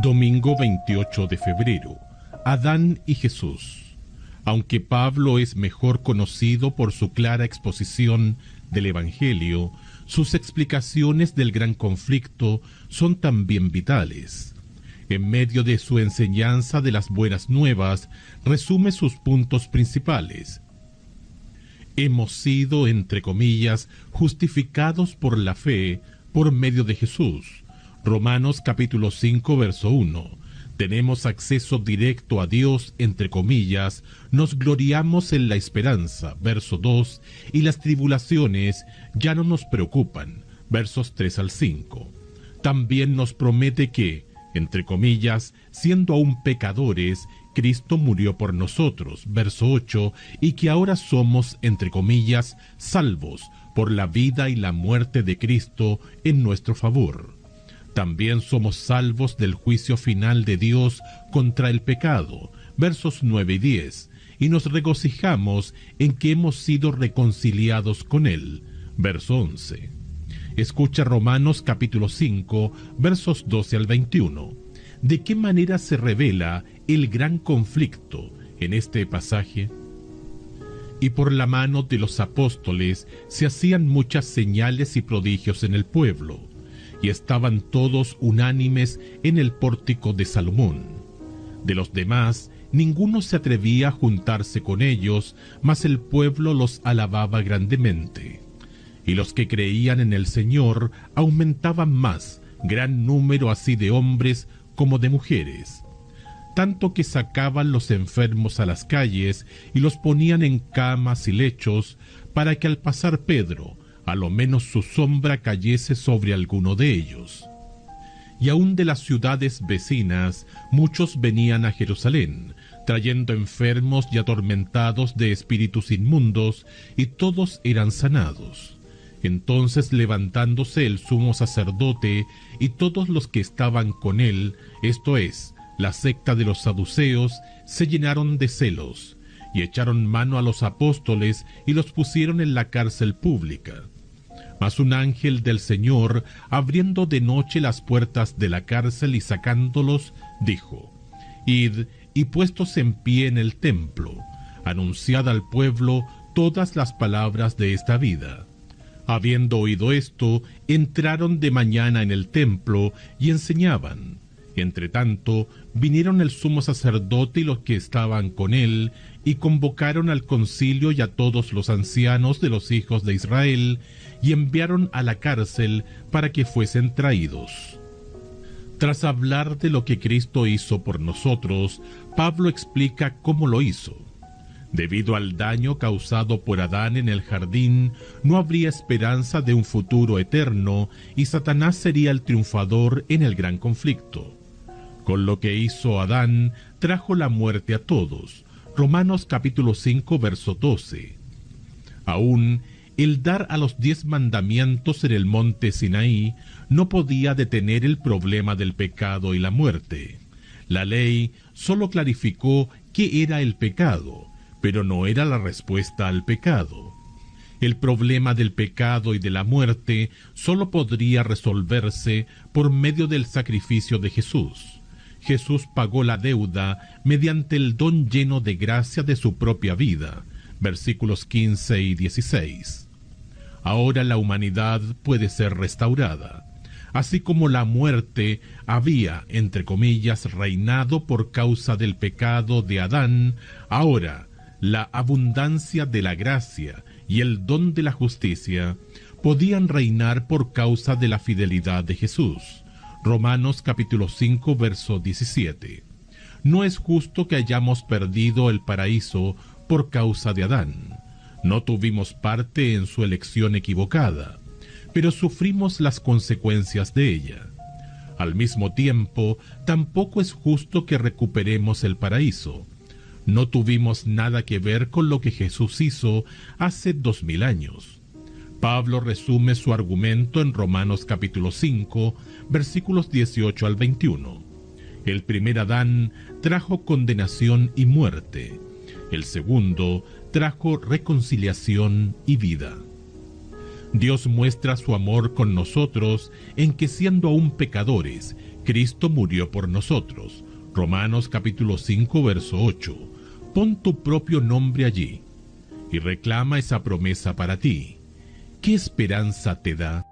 Domingo 28 de febrero. Adán y Jesús. Aunque Pablo es mejor conocido por su clara exposición del Evangelio, sus explicaciones del gran conflicto son también vitales. En medio de su enseñanza de las buenas nuevas, resume sus puntos principales. Hemos sido, entre comillas, justificados por la fe por medio de Jesús. Romanos capítulo 5, verso 1. Tenemos acceso directo a Dios, entre comillas, nos gloriamos en la esperanza, verso 2, y las tribulaciones ya no nos preocupan, versos 3 al 5. También nos promete que, entre comillas, siendo aún pecadores, Cristo murió por nosotros, verso 8, y que ahora somos, entre comillas, salvos por la vida y la muerte de Cristo en nuestro favor. También somos salvos del juicio final de Dios contra el pecado, versos 9 y 10, y nos regocijamos en que hemos sido reconciliados con Él, verso 11. Escucha Romanos capítulo 5, versos 12 al 21. ¿De qué manera se revela el gran conflicto en este pasaje? Y por la mano de los apóstoles se hacían muchas señales y prodigios en el pueblo, y estaban todos unánimes en el pórtico de Salomón. De los demás, ninguno se atrevía a juntarse con ellos, mas el pueblo los alababa grandemente. Y los que creían en el Señor aumentaban más, gran número así de hombres como de mujeres, tanto que sacaban los enfermos a las calles y los ponían en camas y lechos, para que al pasar Pedro, a lo menos su sombra cayese sobre alguno de ellos. Y aun de las ciudades vecinas, muchos venían a Jerusalén, trayendo enfermos y atormentados de espíritus inmundos, y todos eran sanados. Entonces, levantándose el sumo sacerdote y todos los que estaban con él, esto es, la secta de los saduceos, se llenaron de celos, y echaron mano a los apóstoles y los pusieron en la cárcel pública. Mas un ángel del Señor, abriendo de noche las puertas de la cárcel y sacándolos, dijo: Id, y puestos en pie en el templo, anunciad al pueblo todas las palabras de esta vida. Habiendo oído esto, entraron de mañana en el templo y enseñaban. Entre tanto, vinieron el sumo sacerdote y los que estaban con él, y convocaron al concilio y a todos los ancianos de los hijos de Israel, y enviaron a la cárcel para que fuesen traídos. Tras hablar de lo que Cristo hizo por nosotros, Pablo explica cómo lo hizo. Debido al daño causado por Adán en el jardín, no habría esperanza de un futuro eterno, y Satanás sería el triunfador en el gran conflicto. Con lo que hizo Adán, trajo la muerte a todos. Romanos capítulo 5, verso 12. Aún, el dar a los 10 mandamientos en el monte Sinaí no podía detener el problema del pecado y la muerte. La ley solo clarificó qué era el pecado, pero no era la respuesta al pecado. El problema del pecado y de la muerte solo podría resolverse por medio del sacrificio de Jesús. Jesús pagó la deuda mediante el don lleno de gracia de su propia vida, versículos 15 y 16. Ahora la humanidad puede ser restaurada. Así como la muerte había, entre comillas, reinado por causa del pecado de Adán, ahora la abundancia de la gracia y el don de la justicia podían reinar por causa de la fidelidad de Jesús. Romanos capítulo 5, verso 17. No es justo que hayamos perdido el paraíso por causa de Adán. No tuvimos parte en su elección equivocada, pero sufrimos las consecuencias de ella. Al mismo tiempo, tampoco es justo que recuperemos el paraíso. No tuvimos nada que ver con lo que Jesús hizo hace 2000 años. Pablo resume su argumento en Romanos capítulo 5, versículos 18 al 21. El primer Adán trajo condenación y muerte. El segundo trajo reconciliación y vida. Dios muestra su amor con nosotros en que siendo aún pecadores, Cristo murió por nosotros. Romanos capítulo 5, verso 8. Pon tu propio nombre allí y reclama esa promesa para ti. ¿Qué esperanza te da?